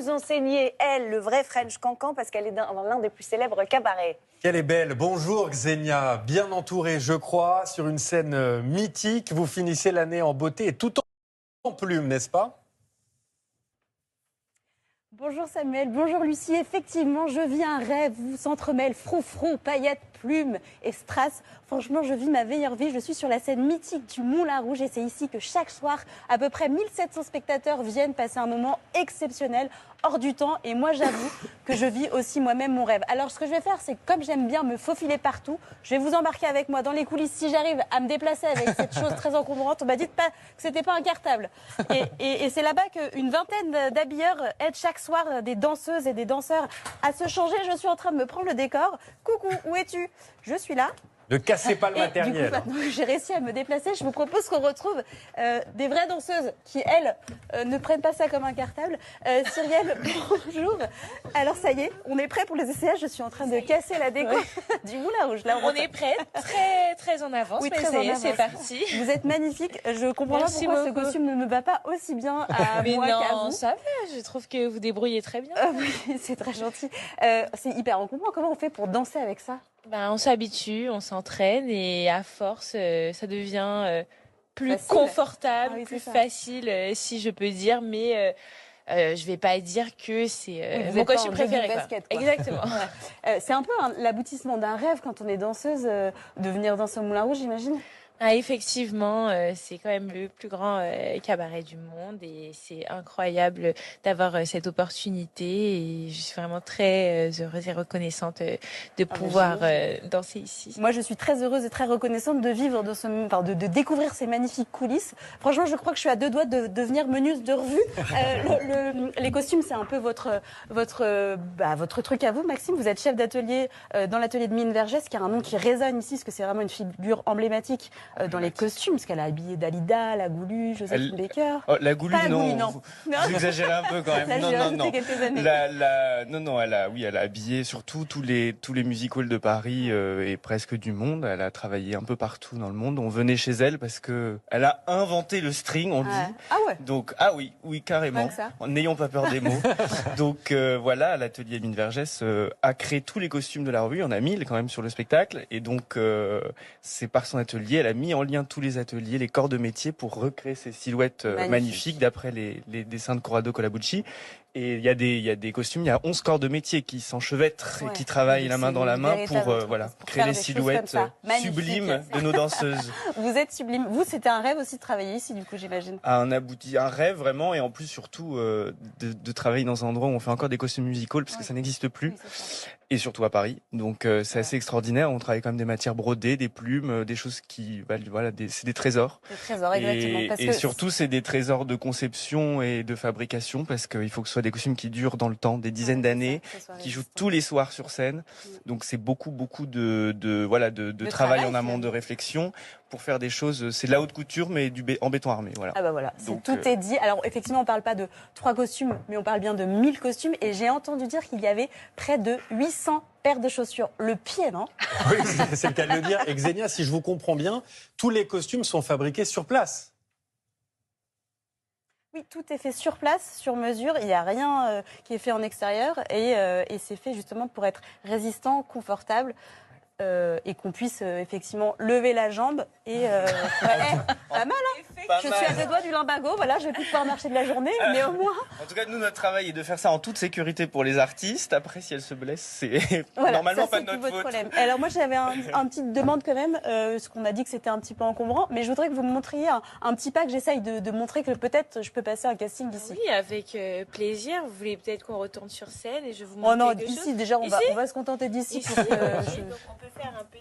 nous enseigner, elle, le vrai French Cancan, parce qu'elle est dans l'un des plus célèbres cabarets. Qu'elle est belle. Bonjour Xenia, bien entourée, je crois, sur une scène mythique. Vous finissez l'année en beauté et tout en plumes, n'est-ce pas? Bonjour Samuel, bonjour Lucie. Effectivement, je vis un rêve où s'entremêlent froufrou, paillettes, plumes et strass. Franchement, je vis ma meilleure vie. Je suis sur la scène mythique du Moulin Rouge et c'est ici que chaque soir, à peu près 1700 spectateurs viennent passer un moment exceptionnel, hors du temps. Et moi, j'avoue que je vis aussi moi-même mon rêve. Alors, ce que je vais faire, c'est que comme j'aime bien me faufiler partout, je vais vous embarquer avec moi dans les coulisses. Si j'arrive à me déplacer avec cette chose très encombrante, on m'a dit pas que c'était pas un cartable. Et c'est là-bas qu'une vingtaine d'habilleurs aident chaque soir des danseuses et des danseurs à se changer. Je suis en train de me prendre le décor. Coucou, où es-tu? Je suis là. Ne cassez pas le Et matériel. du coup, maintenant que j'ai réussi à me déplacer, je vous propose qu'on retrouve des vraies danseuses qui, elles, ne prennent pas ça comme un cartable. Cyrielle, bonjour. Alors ça y est, on est prêt pour les essayages. Je suis en train de casser la déco du Moulin Rouge. Là, on est prêt, très en avance. Oui, mais très ça y en est, c'est avance. parti. Vous êtes magnifique. Je comprends pas pourquoi ce costume ne me va pas aussi bien à Mais moi qu'à non, vous. ça va, je trouve que vous débrouillez très bien. Oui, c'est très gentil. C'est hyper encombrant. Comment on fait pour danser avec ça? Ben, on s'habitue, on s'entraîne et à force, ça devient plus Facile. confortable, Ah oui, plus c'est ça. facile, si je peux dire. Mais je vais pas dire que c'est vous mon êtes pas costume en jogging préféré. Quoi. basket, quoi. Exactement. C'est un peu l'aboutissement d'un rêve quand on est danseuse, de venir danser au Moulin Rouge, j'imagine. Ah, effectivement, c'est quand même le plus grand cabaret du monde et c'est incroyable d'avoir cette opportunité et je suis vraiment très heureuse et reconnaissante de pouvoir danser ici. Moi, je suis très heureuse et très reconnaissante de vivre dans de découvrir ces magnifiques coulisses. Franchement, je crois que je suis à deux doigts de devenir meneuse de revue. Les costumes, c'est un peu votre truc à vous, Maxime. Vous êtes chef d'atelier dans l'atelier de Mine Vergès, qui a un nom qui résonne ici, parce que c'est vraiment une figure emblématique dans les costumes, parce qu'elle a habillé Dalida, la Goulue, Joséphine Baker. Oh, la Goulue, Pas la non. Goulue, non. Vous exagérez un peu quand même. Là, non, j'ai non, rajouté non. quelques années. Non, elle a habillé surtout tous les music halls de Paris et presque du monde. Elle a travaillé un peu partout dans le monde. On venait chez elle parce que elle a inventé le string, on dit. Ah ouais. Donc, oui, carrément. Pas que ça. N'ayons pas peur des mots. Donc voilà, l'atelier Mine Vergès a créé tous les costumes de la revue. Il y en a 1000 quand même sur le spectacle. Et donc, c'est par son atelier, elle a mis en lien tous les ateliers, les corps de métier pour recréer ces silhouettes magnifiques d'après les dessins de Corrado Collabucci. Et il y a des costumes, il y a 11 corps de métier qui s'enchevêtrent et qui travaillent la main dans la main pour créer les silhouettes sublimes de nos danseuses. Vous êtes sublime. Vous, c'était un rêve aussi de travailler ici, du coup, j'imagine. Un rêve vraiment, et en plus surtout de travailler dans un endroit où on fait encore des costumes musicals parce que ça n'existe plus. Oui, c'est ça. Et surtout à Paris. Donc c'est assez extraordinaire. On travaille quand même des matières brodées, des plumes, des choses qui, c'est des trésors. Des trésors, exactement. Et surtout, c'est des trésors de conception et de fabrication parce qu'il faut que ce soit des costumes qui durent dans le temps, des dizaines d'années, qui jouent tous les soirs sur scène. Donc c'est beaucoup de travail en amont, de réflexion pour faire des choses. C'est de la haute couture, mais en béton armé. Voilà. Ah bah voilà, Donc, tout est dit. Alors effectivement, on parle pas de 3 costumes, mais on parle bien de 1000 costumes. Et j'ai entendu dire qu'il y avait près de 800 paires de chaussures. Le pied, non? Oui, c'est le cas de le dire. Et Xenia, si je vous comprends bien, tous les costumes sont fabriqués sur place. Oui, tout est fait sur place, sur mesure. Il n'y a rien qui est fait en extérieur. Et c'est fait justement pour être résistant, confortable. Et qu'on puisse effectivement lever la jambe et pas mal, hein. Je suis à 2 doigts du limbago, voilà, je vais plus pouvoir marcher de la journée, mais au moins. En tout cas, nous, notre travail est de faire ça en toute sécurité pour les artistes. Après, si elles se blessent, c'est Voilà, normalement ça, pas c'est de notre tout votre faute. problème. Alors moi, j'avais un petite demande quand même, parce qu'on a dit que c'était un petit peu encombrant, mais je voudrais que vous me montriez un petit pas que j'essaye de montrer que peut-être je peux passer un casting d'ici. Oui, avec plaisir. Vous voulez peut-être qu'on retourne sur scène et je vous montre Oh non, quelque ici chose. déjà, on Ici va se contenter d'ici. Ici, Pour que donc on peut faire un petit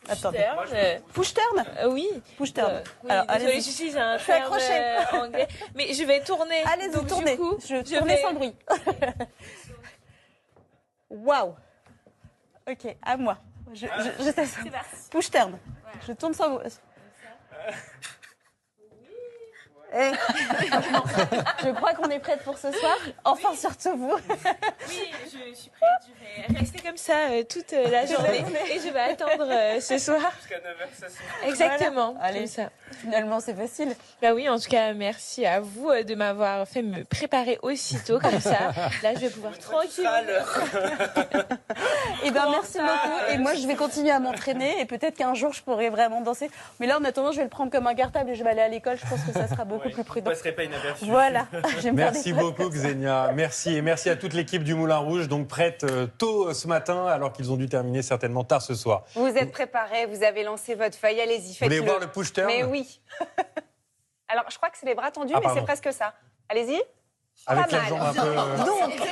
push Attendez. turn. Push turn. Oui. Push turn. Oui, Alors, désolée, allez-y. je suis un Je suis terme accrochée. anglais. Mais je vais tourner. Allez-y, Donc, tournez. Du coup, Tournez sans bruit. Waouh. Ok, à moi. Je teste. C'est parti. Push turn. Ouais. Je tourne sans bruit. Eh, je crois qu'on est prête pour ce soir. Enfin, surtout vous. Oui, je suis prête. Je vais rester comme ça toute la journée et je vais attendre ce soir. Jusqu'à 9h, ça se Exactement. Voilà. Allez. Comme ça. Finalement, c'est facile. Bah oui, en tout cas, merci à vous de m'avoir fait me préparer aussitôt comme ça. Là, je vais pouvoir tranquillement. Et ben merci beaucoup. Et moi, je vais continuer à m'entraîner et peut-être qu'un jour, je pourrai vraiment danser. Mais là, en attendant, je vais le prendre comme un cartable et je vais aller à l'école. Je pense que ça sera beaucoup plus prudent. Vous ne passerez pas inaperçu. Voilà. Je vais me faire Merci des beaucoup Xenia, merci et merci à toute l'équipe du Moulin Rouge, donc prête tôt ce matin alors qu'ils ont dû terminer certainement tard ce soir. Vous êtes préparés, vous avez lancé votre feuille, allez-y, Vous faites-le. voulez voir le push-turn? Mais oui. Alors, je crois que c'est les bras tendus, Ah, mais c'est pardon. presque ça. Allez-y. Avec Pas la mal. jambe un peu... Donc,